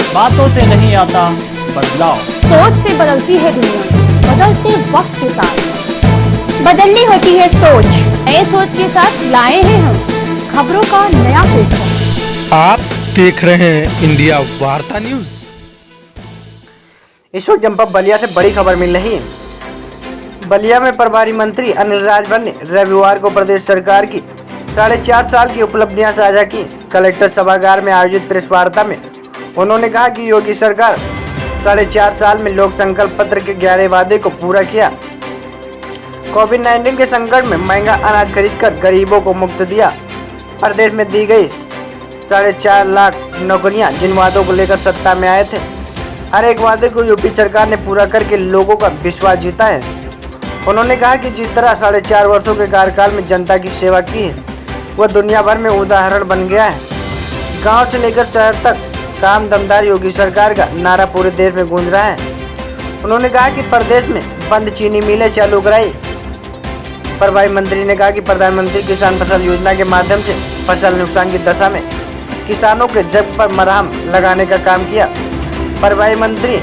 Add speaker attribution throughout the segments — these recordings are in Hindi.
Speaker 1: बातों से नहीं आता बदलाव।
Speaker 2: सोच से बदलती है दुनिया, बदलते वक्त के साथ बदलनी होती है सोच। नए सोच के साथ लाए हैं हम खबरों का नया पेपर।
Speaker 3: आप देख रहे हैं इंडिया वार्ता न्यूज।
Speaker 4: इस वक्त जनपद बलिया से बड़ी खबर मिल रही है। बलिया में प्रभारी मंत्री अनिल राजभर ने रविवार को प्रदेश सरकार की 4.5 साल की उपलब्धियां साझा की। कलेक्टर सभागार में आयोजित प्रेस वार्ता में उन्होंने कहा कि योगी सरकार 4.5 साल में लोक संकल्प पत्र के 11 वादे को पूरा किया। कोविड-19 के संकट में महंगा अनाज खरीदकर गरीबों को मुफ्त दिया। प्रदेश में दी गई 4.5 लाख नौकरियां जिन वादों को लेकर सत्ता में आए थे, हर एक वादे को यूपी सरकार ने पूरा करके लोगों का विश्वास जीता है। उन्होंने कहा कि जिस तरह 4.5 वर्षों के कार्यकाल में जनता की सेवा की है, वह दुनिया भर में उदाहरण बन गया है। गांव से लेकर शहर तक काम दमदार योगी सरकार का नारा पूरे देश में गूंज रहा है। उन्होंने कहा कि प्रदेश में बंद चीनी मिलें चालू कराई। प्रभारी मंत्री ने कहा कि प्रधानमंत्री किसान फसल योजना के माध्यम से फसल नुकसान की दशा में किसानों के जग पर मरहम लगाने का काम किया। प्रभारी मंत्री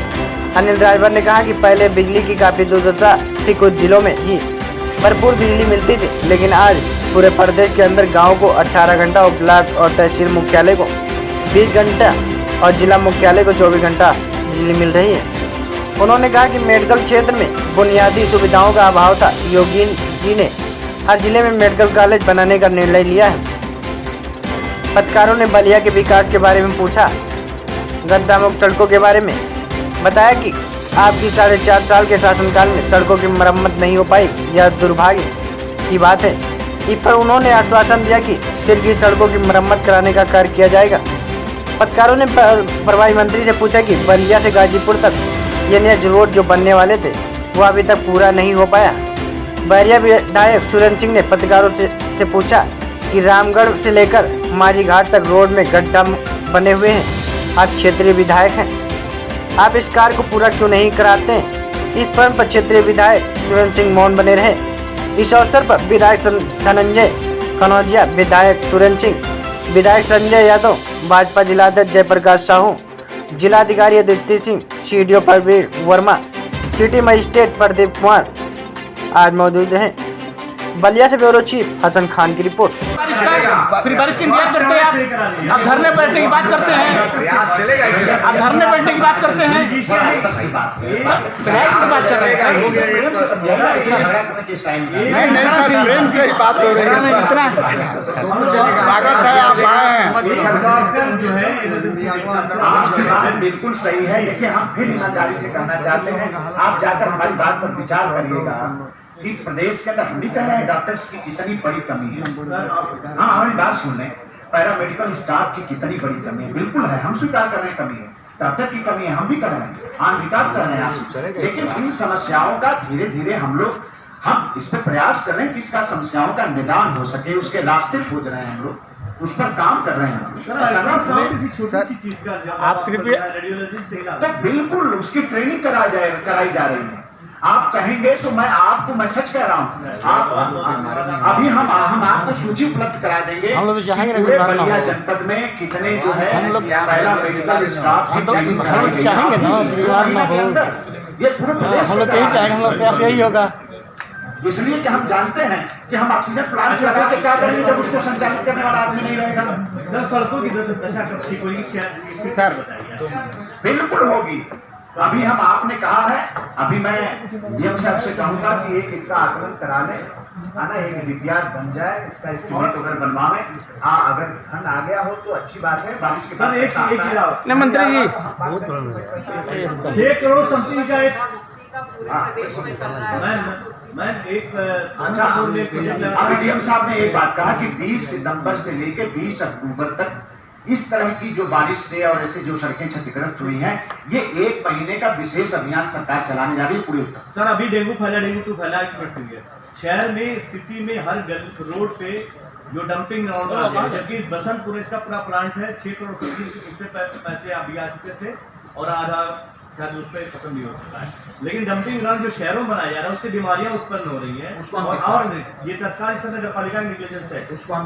Speaker 4: अनिल राजभर ने कहा कि पहले बिजली की काफ़ी दुर्दशा थी, कुछ जिलों में ही भरपूर बिजली मिलती थी, लेकिन आज पूरे प्रदेश के अंदर गाँव को 18 घंटा और ब्लॉक और तहसील मुख्यालय को 20 घंटा और जिला मुख्यालय को 24 घंटा बिजली मिल रही है। उन्होंने कहा कि मेडिकल क्षेत्र में बुनियादी सुविधाओं का अभाव था। योगी जी ने हर जिले में मेडिकल कॉलेज बनाने का निर्णय लिया है। पत्रकारों ने बलिया के विकास के बारे में पूछा, गड्ढा मुक्त सड़कों के बारे में बताया कि आपकी 4.5 साल के शासनकाल में सड़कों की मरम्मत नहीं हो पाई, यह दुर्भाग्य की बात है। इस पर उन्होंने आश्वासन दिया कि सिर की सड़कों की मरम्मत कराने का कार्य किया जाएगा। पत्रकारों ने प्रभारी मंत्री से पूछा कि बलिया से गाजीपुर तक एनएच रोड जो बनने वाले थे वो अभी तक पूरा नहीं हो पाया। बैरिया विधायक सुरेंद्र सिंह ने पत्रकारों से पूछा कि रामगढ़ से लेकर माझी घाट तक रोड में गड्ढा बने हुए हैं, आप क्षेत्रीय विधायक हैं, आप इस कार्य को पूरा क्यों नहीं कराते हैं। इस पर क्षेत्रीय विधायक सुरेंद्र सिंह मौन बने रहे। इस अवसर पर विधायक धनंजय कनौजिया, विधायक सुरेंद्र सिंह, विधायक संजय यादव, भाजपा जिलाध्यक्ष जयप्रकाश साहू, जिलाधिकारी Aditi Singh, CDO Praveen Verma, city magistrate Pradeep Kumar आज मौजूद रहे। बलिया से ब्यूरो चीफ हसन खान की रिपोर्ट।
Speaker 5: फिर बारिश की नियत करते हैं आप धरने बैठने की बात करते हैं, आप धरने बैठने की बात करते हैं, नहीं
Speaker 3: सर, प्रेम से ही बात हो रही है।
Speaker 5: इतना
Speaker 3: स्वागत है, आप आए हैं।
Speaker 6: बिल्कुल सही है। देखिए, हम फिर ईमानदारी से कहना चाहते हैं, आप जाकर हमारी बात पर विचार करिएगा कि प्रदेश के अंदर हम भी कह रहे हैं डॉक्टर्स की कितनी बड़ी कमी है। हम हमारी बात सुन लें, पैरामेडिकल स्टाफ की कितनी बड़ी कमी है। बिल्कुल है, हम स्वीकार कर रहे हैं कमी है, डॉक्टर की कमी है, हम भी कर रहे हैं, ऑन रिकॉर्ड कर रहे हैं आपसे। लेकिन इन समस्याओं का धीरे धीरे हम इस पर प्रयास कर रहे हैं कि इसका समस्याओं का निदान हो सके, उसके रास्ते खोज रहे हैं हम लोग, उस पर काम कर रहे हैं। तो बिल्कुल उसकी ट्रेनिंग कराई जा रही है। आप कहेंगे तो मैं सच कह रहा हूँ, अभी हम आपको सूची उपलब्ध करा देंगे। पूरे बलिया जनपद में कितने जो है पहला मेडिकल स्टाफ ये पूरे प्रदेश
Speaker 1: यही होगा,
Speaker 6: इसलिए कि हम जानते हैं कि हम ऑक्सीजन प्लांट लगा के क्या करेंगे जब उसको संचालित करने वाला आदमी नहीं रहेगा।
Speaker 7: सर, सड़कों की दशा कब ठीक होगी
Speaker 6: सर? बिल्कुल होगी। अभी हम आपने कहा है, अभी मैं डीएम साहब से कहूंगा कि एक इसका आकलन करा लें, आना एक विज्ञान बन जाए, इसका एस्टिमेट अगर बनवावे, अगर धन आ गया हो तो अच्छी बात है। बारिश के बाद
Speaker 5: मंत्री जी
Speaker 7: 6 करोड़ समथिंग का एक
Speaker 8: प्रदेश में चल रहा है।
Speaker 6: अच्छा, अभी डीएम साहब ने एक बात कहा कि 20 सितंबर से लेकर 20 अक्टूबर तक इस तरह की जो बारिश से और ऐसे जो सड़कें क्षतिग्रस्त हुई हैं, ये 1 महीने का विशेष अभियान सरकार चलाने जा रही है पूरे उत्तर।
Speaker 7: सर, अभी डेंगू फैला है शहर में, स्थिति में हर रोड पे जो डंपिंग ग्राउंड आ गया, जबकि बसंतपुर इसका पूरा प्लांट है। 6 करोड़ उसपे पैसे अभी आ चुके थे और आधा शायद उस पर खत्म नहीं हो सकता है। लेकिन डंपिंग ग्राउंड जो शहरों में बनाया जा रहा है उससे बीमारियां उत्पन्न हो रही है, और ये तत्काल समय नगर पालिका नेग्लिजेंस है,
Speaker 6: उसको हम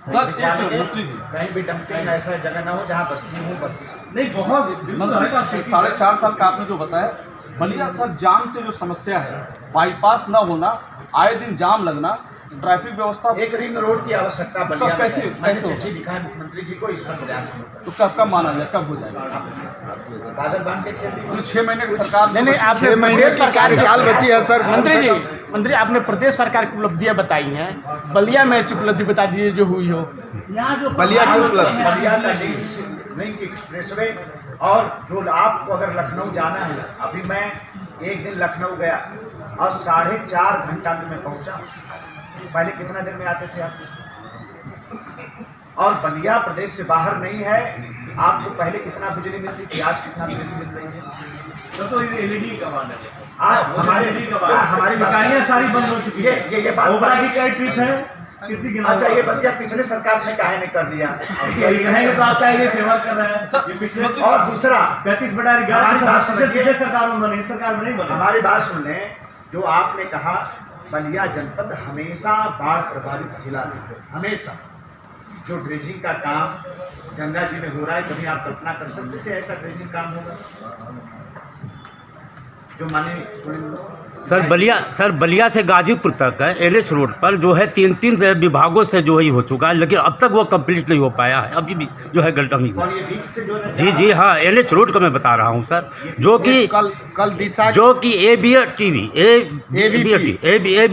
Speaker 6: कहीं भी डंपिंग ऐसा जगह ना हो जहाँ बस्ती हो, बस्ती से
Speaker 7: नहीं बहुत
Speaker 5: मंत्री 4.5 साल का आपने जो बताया, बलिया सर जाम से जो समस्या है, बाईपास न होना, आए दिन जाम लगना, ट्रैफिक व्यवस्था,
Speaker 6: एक रिंग रोड की आवश्यकता बलिया में
Speaker 5: कैसे-
Speaker 6: है। मैंने
Speaker 5: कैसे
Speaker 6: चिट्ठी लिखा है मुख्यमंत्री जी को, इस पर प्रयास करूंगा।
Speaker 5: तो कब माना जाए, कब हो जाएगा?
Speaker 6: बादल बांध के खेती
Speaker 5: पूरी 6 महीने की सरकार
Speaker 1: नहीं आपने
Speaker 3: 6 महीने
Speaker 1: प्रदेश
Speaker 3: की
Speaker 1: सरकार
Speaker 3: कार्यकाल बची है सर।
Speaker 1: मंत्री आपने प्रदेश सरकार की उपलब्धियां बताई हैं, बलिया में ऐसी उपलब्धि बता दीजिए जो हुई हो।
Speaker 6: यहाँ जो
Speaker 3: बलिया की उपलब्धि,
Speaker 6: बलिया का लिंक एक्सप्रेसवे, और जो आपको अगर लखनऊ जाना है, अभी मैं एक दिन लखनऊ गया और 4.5 घंटा में मैं पहुंचा। पहले कितना देर में आते थे आप? और बलिया प्रदेश से बाहर नहीं है। आपको पहले कितना बिजली मिलती थी, आज कितना बिजली मिल रही है?
Speaker 7: तो एलईडी का मान है,
Speaker 6: आज हमारी
Speaker 7: गाड़ियाँ सारी बंद हो चुकी है।
Speaker 6: ये बात
Speaker 7: ओबरा की क्या ट्रिप है, कितनी गिना?
Speaker 6: अच्छा, ये बतिया पिछले सरकार ने काहे नहीं कर दिया?
Speaker 7: यही कहेंगे तो आप कहेंगे फेवर कर रहे हैं। ये पिछले
Speaker 6: और दूसरा
Speaker 7: 35/11
Speaker 6: हमारी बात समझिए।
Speaker 7: पिछले सरकार में बने, इस सरकार में नहीं बने।
Speaker 6: हमारी बात सुन लें, जो आपने कहा बलिया जनपद हमेशा बाढ़ प्रभावित जिला है, हमेशा। जो ड्रेजिंग का काम गंगा जी में हो रहा है, कभी आप कल्पना कर सकते थे ऐसा ड्रेजिंग काम होगा? जो माने
Speaker 9: सर बलिया से गाजीपुर तक है, एलएच रोड पर जो है 3 विभागों से जो है हो चुका है, लेकिन अब तक वो कंप्लीट नहीं हो पाया है, अभी भी जो है गलटमी
Speaker 6: और ये बीच से जो
Speaker 9: जी हाँ, एलएच रोड का मैं बता रहा हूँ सर, जो कि
Speaker 3: कल दिशा
Speaker 9: जो कि एबी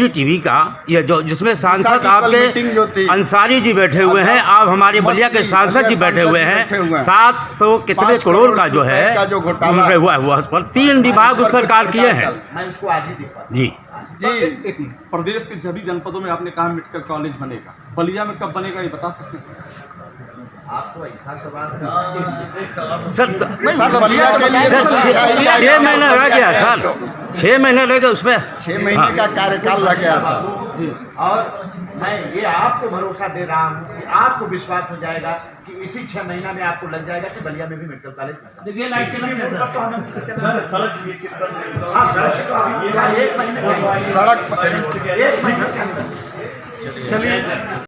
Speaker 9: टीवी का ये जो जिसमें सांसद
Speaker 3: मीटिंग जो थी,
Speaker 9: आपके अंसारी जी बैठे हुए हैं, आप हमारे बलिया के सांसद जी बैठे हुए हैं, 700 कितने करोड़ का जो है हुआ है, उस पर 3 विभाग उस पर कार्य किए हैं।
Speaker 6: मैं उसको आज ही दिखा
Speaker 9: जी
Speaker 5: एक प्रदेश के सभी जनपदों में आपने कहा मेडिकल कॉलेज बनेगा, बलिया में कब बनेगा ये बता सकते हैं?
Speaker 6: आपको ऐसा सवाल
Speaker 9: सर
Speaker 3: बलिया के लिए
Speaker 9: 6 महीने रह गया सर, 6 महीने रह गए उसमें,
Speaker 3: 6 महीने का कार्यकाल रह गया सर।
Speaker 6: और मैं ये आपको भरोसा दे रहा हूँ कि आपको विश्वास हो जाएगा कि इसी 6 महीना में आपको लग जाएगा कि बलिया में भी मेडिकल कॉलेज बनेगा।
Speaker 7: देखिए लाइट चला गया
Speaker 6: पर तो हमें से चलना है।
Speaker 7: सड़क ये कितना
Speaker 6: हाँ, सड़क पे तो अभी 1 महीने
Speaker 3: सड़क
Speaker 6: का 1 महीने के अंदर
Speaker 1: चलिए